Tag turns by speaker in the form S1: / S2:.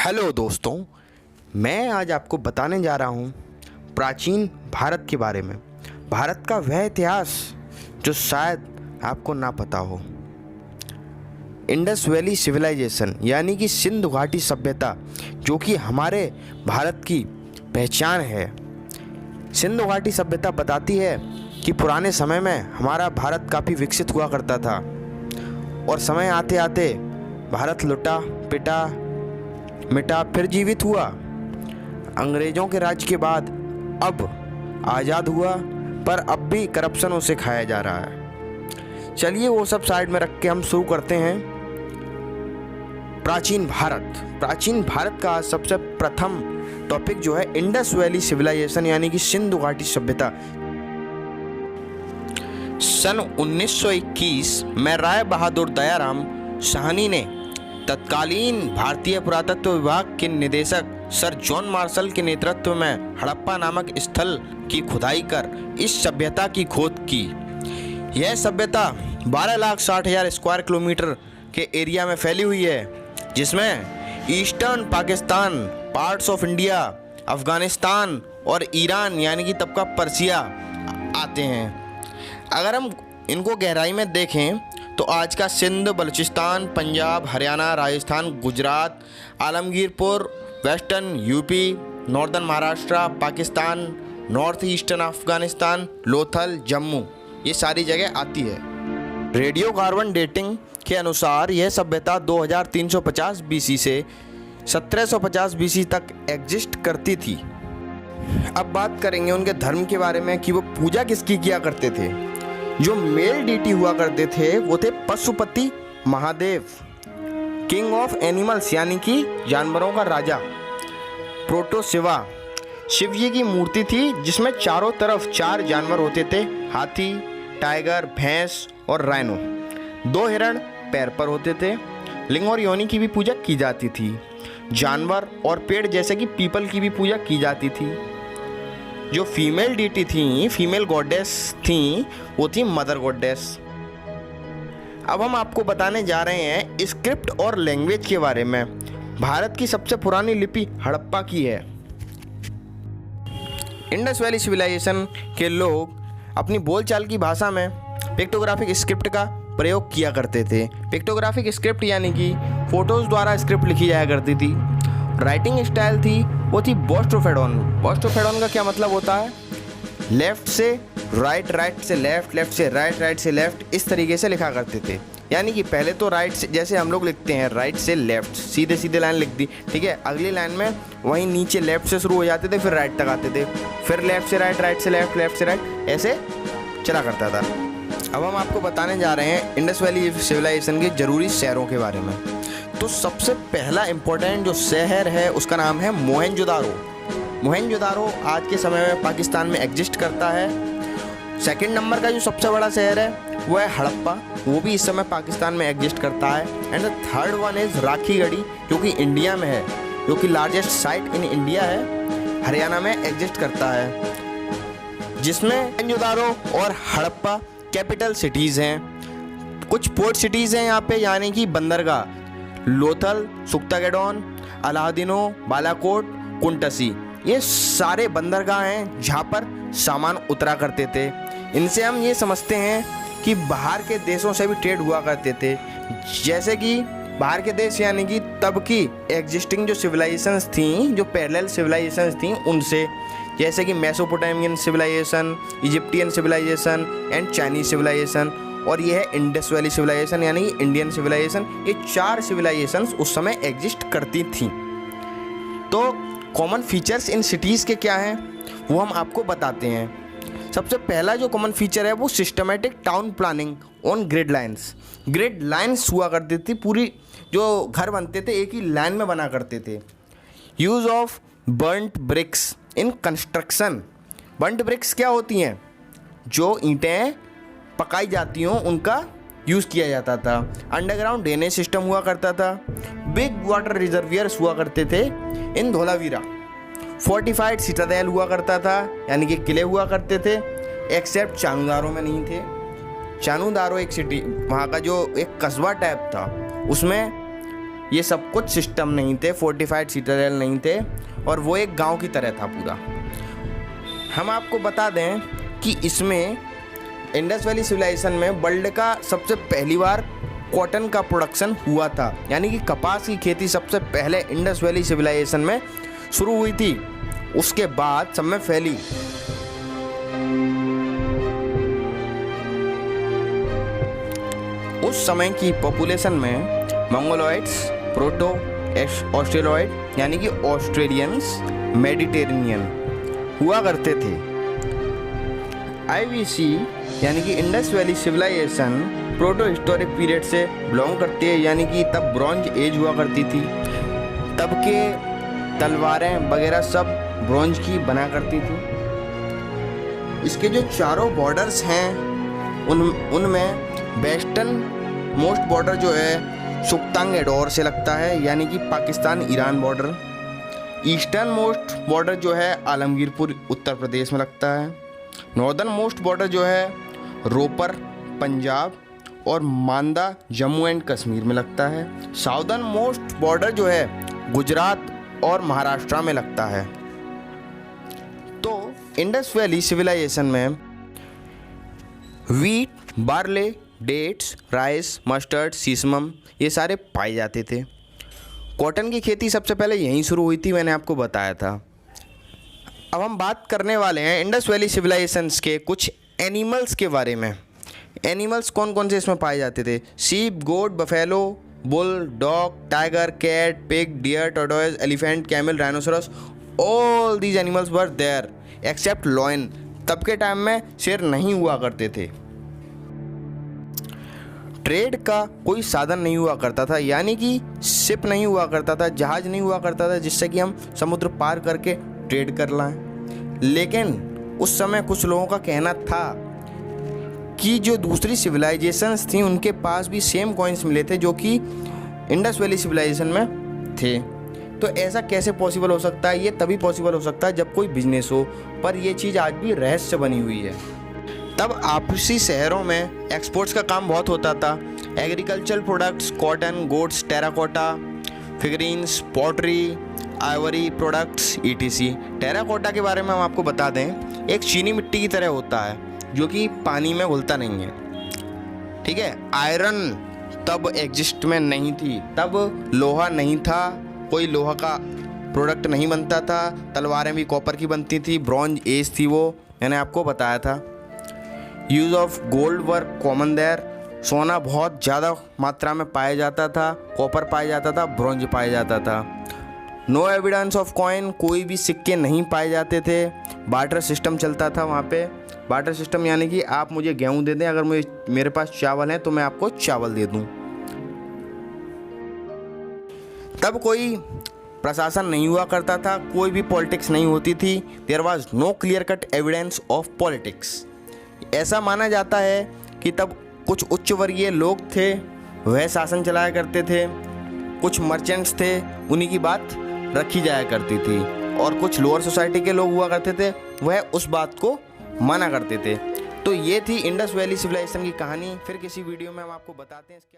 S1: Hello दोस्तों, मैं आज आपको बताने जा रहा हूँ प्राचीन भारत के बारे में। भारत का वह इतिहास जो शायद आपको ना पता हो। इंडस वैली सिविलाइजेशन यानी कि सिंधु घाटी सभ्यता जो कि हमारे भारत की पहचान है। सिंधु घाटी सभ्यता बताती है कि पुराने समय में हमारा भारत काफ़ी विकसित हुआ करता था और समय आते आते भारत लुटा पिटा मिटा फिर जीवित हुआ। अंग्रेज़ों के राज के बाद अब आज़ाद हुआ, पर अब भी करप्शनों से खाया जा रहा है। चलिए वो सब साइड में रख के हम शुरू करते हैं। प्राचीन भारत का सबसे प्रथम टॉपिक जो है इंडस वैली सिविलाइजेशन यानी कि सिंधु घाटी सभ्यता। सन 1921 में राय बहादुर दयाराम साहनी ने तत्कालीन भारतीय पुरातत्व विभाग के निदेशक सर जॉन मार्शल के नेतृत्व में हड़प्पा नामक स्थल की खुदाई कर इस सभ्यता की खोज की। यह सभ्यता 12,60,000 स्क्वायर किलोमीटर के एरिया में फैली हुई है, जिसमें eastern Pakistan, parts of India, Afghanistan और ईरान यानी कि तब का पर्सिया आते हैं। अगर हम इनको गहराई में देखें तो आज का Sindh, Balochistan, Punjab, Haryana, Rajasthan, Gujarat, Alamgirpur, western UP, northern Maharashtra, Pakistan, north eastern Afghanistan, Lothal, Jammu, ये सारी जगह आती है। रेडियो कार्बन डेटिंग के अनुसार यह सभ्यता 2350 बीसी से 1750 बीसी तक एग्जिस्ट करती थी। अब बात करेंगे उनके धर्म के बारे में कि वो पूजा किसकी किया करते थे। जो मेल डीटी हुआ करते थे वो थे Pashupati Mahadev, king of animals यानी कि जानवरों का राजा। प्रोटो शिवा, शिव जी की मूर्ति थी जिसमें चारों तरफ 4 जानवर होते थे, हाथी, टाइगर, भैंस और राइनो। 2 हिरण पैर पर होते थे। लिंग और योनि की भी पूजा की जाती थी। जानवर और पेड़ जैसे कि पीपल की भी पूजा की जाती थी। जो फीमेल डीटी थी, फीमेल गॉडेस थी, वो थी मदर गॉडेस। अब हम आपको बताने जा रहे हैं स्क्रिप्ट और लैंग्वेज के बारे में। भारत की सबसे पुरानी लिपि हड़प्पा की है। इंडस वैली सिविलाइजेशन के लोग अपनी बोलचाल की भाषा में पिक्टोग्राफिक स्क्रिप्ट का प्रयोग किया करते थे। पिक्टोग्राफिक स्क्रिप्ट यानी कि फोटोज़ द्वारा स्क्रिप्ट लिखी जाया करती थी। राइटिंग स्टाइल थी वो थी बोस्टोफेडोन। बोस्टोफेडोन का क्या मतलब होता है? लेफ़्ट से राइट, राइट से लेफ़्ट, लेफ़्ट से राइट, राइट से लेफ़्ट, इस तरीके से लिखा करते थे। यानी कि पहले तो राइट से, जैसे हम लोग लिखते हैं राइट से लेफ़्ट, सीधे सीधे लाइन लिख दी, ठीक है। अगली लाइन में वहीं नीचे लेफ़्ट से शुरू हो जाते थे, फिर राइट तक आते थे, फिर लेफ़्ट से राइट, राइट से लेफ़्ट, लेफ़्ट से राइट, ऐसे चला करता था। अब हम आपको बताने जा रहे हैं इंडस वैली सिविलाइजेशन के ज़रूरी शहरों के बारे में। तो सबसे पहला इम्पोर्टेंट जो शहर है उसका नाम है मोहनजोदारो। मोहनजोदारो आज के समय में पाकिस्तान में एग्जिस्ट करता है। सेकंड नंबर का जो सबसे बड़ा शहर है वो है हड़प्पा, वो भी इस समय पाकिस्तान में एग्जिस्ट करता है। And the third one is Rakhigarhi जो कि इंडिया में है, जो कि लार्जेस्ट साइट इन इंडिया है, हरियाणा में एग्जिस्ट करता है, जिसमें मोहनजोदारो और हड़प्पा कैपिटल सिटीज़ हैं। कुछ पोर्ट सिटीज़ हैं यहाँ पे, यानी कि बंदरगाह लोथल, सुक्तागेडोन, अलादीनो, बालाकोट, कुंटसी, ये सारे बंदरगाह हैं जहाँ पर सामान उतरा करते थे। इनसे हम ये समझते हैं कि बाहर के देशों से भी ट्रेड हुआ करते थे। जैसे कि बाहर के देश यानी कि तब की एग्जिस्टिंग जो सिविलाइजेशंस थी, जो पैरेलल सिविलाइजेशंस थी उनसे, जैसे कि Mesopotamian civilisation, Egyptian civilisation and Chinese civilisation, और ये है इंडस वैली सिविलाइजेशन यानी कि इंडियन सिविलाइजेशन। ये 4 सिविलाइजेशंस उस समय एग्जिस्ट करती थी। तो कॉमन फीचर्स इन सिटीज़ के क्या हैं वो हम आपको बताते हैं। सबसे पहला जो कॉमन फीचर है वो systematic town planning on grid lines. Grid lines हुआ करती थी, पूरी जो घर बनते थे एक ही लाइन में बना करते थे। Use of burnt bricks in construction. Burnt bricks क्या होती हैं? जो ईंटें पकाई जाती हों उनका यूज़ किया जाता था। अंडरग्राउंड ड्रेनेज सिस्टम हुआ करता था। बिग वाटर रिजर्वियर्स हुआ करते थे इन धोलावीरा। फोर्टिफाइड सिटाडेल हुआ करता था, यानी कि किले हुआ करते थे, एक्सेप्ट चानुदारो में नहीं थे। चानुदारो एक सिटी, वहाँ का जो एक कस्बा टाइप था, उसमें ये सब कुछ सिस्टम नहीं थे, फोर्टिफाइड सिटाडेल नहीं थे, और वो एक गांव की तरह था पूरा। हम आपको बता दें कि इसमें इंडस वैली सिविलाइजेशन में वर्ल्ड का सबसे पहली बार कॉटन का प्रोडक्शन हुआ था, यानी कि कपास की खेती सबसे पहले इंडस वैली सिविलाइजेशन में शुरू हुई थी, उसके बाद सब में फैली। उस समय की पॉपुलेशन में मंगोलॉइड्स, प्रोटो ऑस्ट्रेलॉइड यानी कि ऑस्ट्रेलियंस, मेडिटेरेनियन हुआ करते थे। IVC यानी कि Indus valley civilisation proto historic period से बिलोंग करती है, यानी कि तब ब्रॉन्ज एज हुआ करती थी। तब के तलवारें वगैरह सब ब्रॉन्ज की बना करती थी। इसके जो चारों बॉर्डर्स हैं उनमें वेस्टर्न मोस्ट बॉर्डर जो है सुक्तांग एडोर से लगता है, यानी कि Pakistan Iran border. Eastern most border जो है आलमगीरपुर उत्तर प्रदेश में लगता है। नॉर्दर्न मोस्ट बॉर्डर जो है रोपर पंजाब और मांदा जम्मू एंड कश्मीर में लगता है। साउदर्न मोस्ट बॉर्डर जो है गुजरात और महाराष्ट्र में लगता है। तो इंडस वैली सिविलाइजेशन में wheat, barley, dates, rice, mustard, sesamum ये सारे पाए जाते थे। कॉटन की खेती सबसे पहले यहीं शुरू हुई थी, मैंने आपको बताया था। अब हम बात करने वाले हैं इंडस वैली सिविलाइजेशंस के कुछ एनिमल्स के बारे में। एनिमल्स कौन कौन से इसमें पाए जाते थे? Sheep, goat, buffalo, bull, dog, tiger, cat, pig, deer, tortoise, elephant, camel, rhinoceros, all these animals were there except lion. तब के टाइम में शेर नहीं हुआ करते थे। ट्रेड का कोई साधन नहीं हुआ करता था, यानी कि शिप नहीं हुआ करता था, जहाज नहीं हुआ करता था जिससे कि हम समुद्र पार करके ट्रेड कर लाएं। लेकिन उस समय कुछ लोगों का कहना था कि जो दूसरी सिविलाइजेशंस थी उनके पास भी सेम कॉइन्स मिले थे जो कि इंडस वैली सिविलाइजेशन में थे। तो ऐसा कैसे पॉसिबल हो सकता है? ये तभी पॉसिबल हो सकता है जब कोई बिजनेस हो, पर ये चीज़ आज भी रहस्य बनी हुई है। तब आपसी शहरों में एक्सपोर्ट्स का काम बहुत होता था। Agricultural products, cotton, goats, terracotta, figurines, pottery, Ivory products ETC। Terracotta के बारे में हम आपको बता दें, एक चीनी मिट्टी की तरह होता है जो कि पानी में घुलता नहीं है, ठीक है। आयरन तब एग्जिस्ट में नहीं थी, तब लोहा नहीं था, कोई लोहा का प्रोडक्ट नहीं बनता था। तलवारें भी कॉपर की बनती थी, ब्रॉन्ज एज थी वो, मैंने आपको बताया था। Use of gold were common there. सोना बहुत ज़्यादा मात्रा में पाया जाता था, कॉपर पाया जाता था, ब्रॉन्ज पाया जाता था। नो एविडेंस ऑफ कॉइन, कोई भी सिक्के नहीं पाए जाते थे। बार्टर सिस्टम चलता था वहाँ पे। बार्टर सिस्टम यानी कि आप मुझे गेहूँ दे दें, अगर मेरे पास चावल है तो मैं आपको चावल दे दूँ। तब कोई प्रशासन नहीं हुआ करता था, कोई भी पॉलिटिक्स नहीं होती थी। There was no clear cut evidence of politics. ऐसा माना जाता है कि तब कुछ उच्च वर्गीय लोग थे, वह शासन चलाया करते थे। कुछ मर्चेंट्स थे, उन्हीं की बात रखी जाया करती थी, और कुछ लोअर सोसाइटी के लोग हुआ करते थे, वह उस बात को माना करते थे। तो ये थी इंडस वैली सिविलाइजेशन की कहानी। फिर किसी वीडियो में हम आपको बताते हैं इसके